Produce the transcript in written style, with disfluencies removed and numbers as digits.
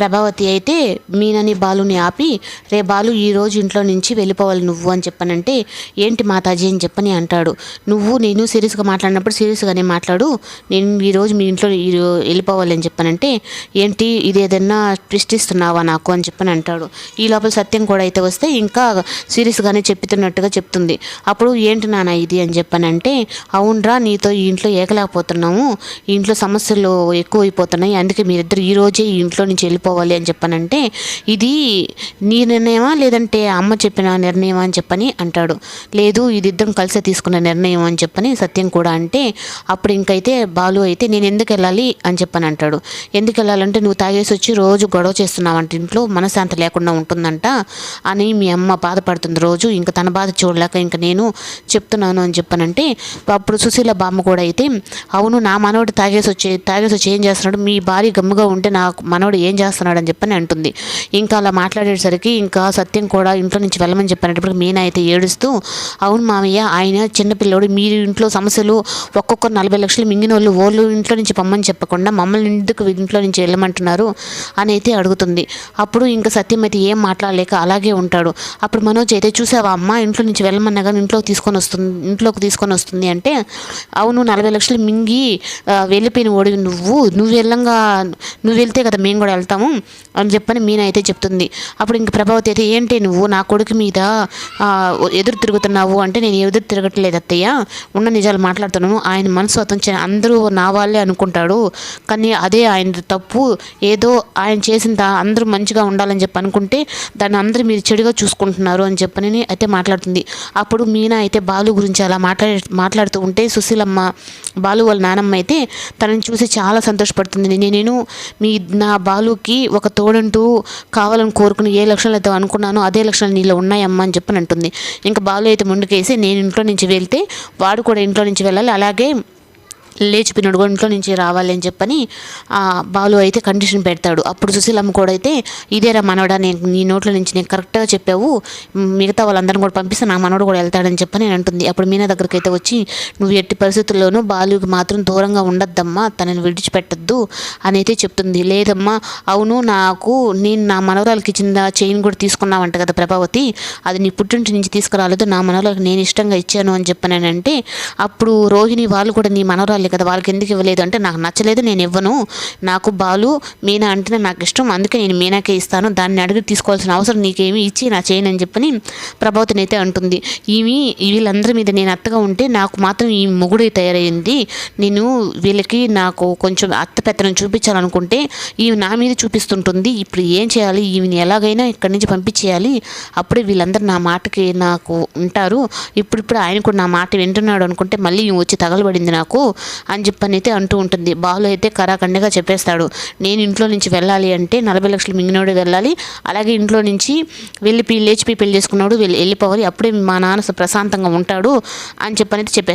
ప్రభావతి అయితే మీనని బాలుని ఆపి, రే బాలు ఈరోజు ఇంట్లో నుంచి వెళ్ళిపోవాలి నువ్వు అని చెప్పానంటే, ఏంటి మాతాజీ అని చెప్పని అంటాడు. నేను సీరియస్గా మాట్లాడినప్పుడు సీరియస్గానే మాట్లాడు, నేను ఈరోజు మీ ఇంట్లో వెళ్ళిపోవాలి అని చెప్పానంటే, ఏంటి ఇదేదన్నా ట్విస్ట్ ఇస్తున్నావా నాకు అని చెప్పని అంటాడు. ఈ లోపల సత్యం కూడా అయితే వస్తే ఇంకా సీరియస్గానే చెప్తున్నట్టుగా చెప్తుంది. అప్పుడు ఏంటి నాన్న ఇది అని చెప్పానంటే, అవునరా నీతో ఈ ఇంట్లో ఏకలేకపోతున్నాము, ఈ ఇంట్లో సమస్యలు ఎక్కువైపోతున్నాయి, అందుకే మీరిద్దరు ఈరోజే ఈ ఇంట్లో నుంచి వెళ్ళిపోవాలి అని చెప్పానంటే, ఇది నీ నిర్ణయమా లేదంటే అమ్మ చెప్పిన నిర్ణయమా అని చెప్పని అంటాడు. లేదు ఇది ఇద్దరం కలిసి తీసుకున్న నిర్ణయం అని చెప్పని సత్యం కూడా అంటే, అప్పుడు ఇంకైతే బాలు అయితే నేను ఎందుకు వెళ్ళాలి అని చెప్పని అంటాడు. ఎందుకు వెళ్ళాలంటే నువ్వు తాగేసి వచ్చి రోజు గొడవ చేస్తున్నావంట, ఇంట్లో మనశ్శాంతి లేకుండా ఉంటుందంట అని మీ అమ్మ బాధపడుతుంది రోజు, ఇంకా తన బాధ చూడలేక ఇంకా నేను చెప్తున్నాను అని చెప్పానంటే, అప్పుడు సుశీల బామ్మ కూడా అయితే, అవును నా మనవడు తాగేసి వచ్చి ఏం చేస్తున్నాడు, మీ భార్య గమ్ముగా ఉంటే నా మనవడు ఏం చేస్తున్నాడు అని చెప్పని అంటుంది. ఇంకా అలా మాట్లాడేసరికి ఇంకా సత్యం కూడా ఇంట్లో నుంచి వెళ్ళమని చెప్పినప్పుడు మీనా అయితే ఏడుస్తూ, అవును మామయ్య ఆయన చిన్నపిల్లోడు, మీరు ఇంట్లో సమస్యలు ఒక్కొక్కరు 40 లక్షలు మింగిన వాళ్ళు ఇంట్లో నుంచి పొమ్మని చెప్పకుండా మమ్మల్ని ఎందుకు ఇంట్లో నుంచి వెళ్ళమంటున్నారు అని అయితే అడుగుతుంది. అప్పుడు ఇంకా సత్యం అయితే ఏం మాట్లాడలేక అలాగే ఉంటాడు. అప్పుడు మనోజ్ అయితే, చూసావా అమ్మ ఇంట్లో నుంచి వెళ్ళమన్నా కానీ ఇంట్లోకి తీసుకొని వస్తుంది అంటే, అవును 40 లక్షలు మింగి వెళ్ళిపోయిన ఓడి నువ్వు వెళ్తే కదా మేము కూడా వెళ్తాము అని చెప్పని మీనా అయితే చెప్తుంది. అప్పుడు ఇంక ప్రభావతి అయితే, ఏంటి నువ్వు నా కొడుకు మీద ఎదురు తిరుగుతున్నావు అంటే, నేను ఎదురు తిరగట్లేదు అత్తయ్య, ఉన్న నిజాలు మాట్లాడుతున్నాను, ఆయన మనసు అతను అందరూ నా వాళ్ళే అనుకుంటాడు, కానీ అదే ఆయన తప్పు, ఏదో ఆయన చేసిన అందరూ మంచిగా ఉండాలని చెప్పి అనుకుంటే దాన్ని అందరూ మీరు చెడుగా చూసుకుంటున్నారు అని చెప్పని అయితే మాట్లాడుతుంది. అప్పుడు మీనా అయితే బాలు గురించి అలా మాట్లాడుతూ ఉంటే సుశీలమ్మ బాలు వాళ్ళ నానమ్మ అయితే తనని చూసి చాలా సంతోషపడుతుంది. నేను నా బాలుకి ఒక తోడంటూ కావాలని కోరుకుని ఏ లక్షణాలు అయితే అనుకున్నానో అదే లక్షణాలు నీలో ఉన్నాయమ్మా అని చెప్పని అంటుంది. ఇంకా బాలు అయితే ముందుకేసి, నేను ఇంట్లో నుంచి వెళ్తే వాడు కూడా ఇంట్లో నుంచి వెళ్ళాలి, అలాగే లేచిపోయినాడు కూడా ఇంట్లో నుంచి రావాలి అని చెప్పని బాలు అయితే కండిషన్ పెడతాడు. అప్పుడు సుశీలమ్మ కూడా అయితే, ఇదేరా మనవడా, నీ నోట్ల నుంచి నేను కరెక్ట్గా చెప్పావు, మిగతా వాళ్ళందరిని కూడా పంపిస్తే నా మనవడు కూడా వెళ్తాడని చెప్పని నేను అంటుంది. అప్పుడు మీనా దగ్గరికి అయితే వచ్చి, నువ్వు ఎట్టి పరిస్థితుల్లోనూ బాలుకి మాత్రం దూరంగా ఉండద్దమ్మా, తనని విడిచిపెట్టద్దు అని అయితే చెప్తుంది. లేదమ్మా, అవును నేను నా మనవరాలకి ఇచ్చిన చైన్ కూడా తీసుకున్నావంట కదా ప్రభావతి, అది నీ పుట్టింటి నుంచి తీసుకురాలేదు, నా మనవరాలకి నేను ఇష్టంగా ఇచ్చాను అని చెప్పానంటే, అప్పుడు రోహిణి వాళ్ళు కూడా నీ మనవరాలే కదా, వాళ్ళకి ఎందుకు ఇవ్వలేదు అంటే, నాకు నచ్చలేదు నేను ఇవ్వను, నాకు బాలు మీనా అంటేనే నాకు ఇష్టం, అందుకే నేను మీనాకే ఇస్తాను, దాన్ని అడిగి తీసుకోవాల్సిన అవసరం నీకేమి, ఇచ్చి నా చేయను అని చెప్పని ప్రభావతిని అయితే అంటుంది. వీళ్ళందరి మీద నేను అత్తగా ఉంటే నాకు మాత్రం ఈ మొగుడు తయారైంది, నేను వీళ్ళకి నాకు కొంచెం అత్త పెత్తనం చూపించాలనుకుంటే ఈమె నా మీద చూపిస్తుంటుంది, ఇప్పుడు ఏం చేయాలి, ఈమెని ఎలాగైనా ఇక్కడి నుంచి పంపించేయాలి, అప్పుడే వీళ్ళందరూ నా మాటకి నాకు ఉంటారు, ఇప్పుడు ఆయన కూడా నా మాట వింటున్నాడు అనుకుంటే మళ్ళీ వచ్చి తగలబడింది నాకు అని చెప్పని అయితే అంటూ ఉంటుంది. బాలు అయితే కరాఖండిగా చెప్పేస్తాడు, నేను ఇంట్లో నుంచి వెళ్ళాలి అంటే 40 లక్షలు మింగినోడు వెళ్ళాలి, అలాగే ఇంట్లో నుంచి లేచిపోయి పెళ్లి చేసుకున్నాడు వెళ్ళిపోవాలి, అప్పుడే మా నాన్న ప్రశాంతంగా ఉంటాడు అని చెప్పని అయితే చెప్పేస్తాడు.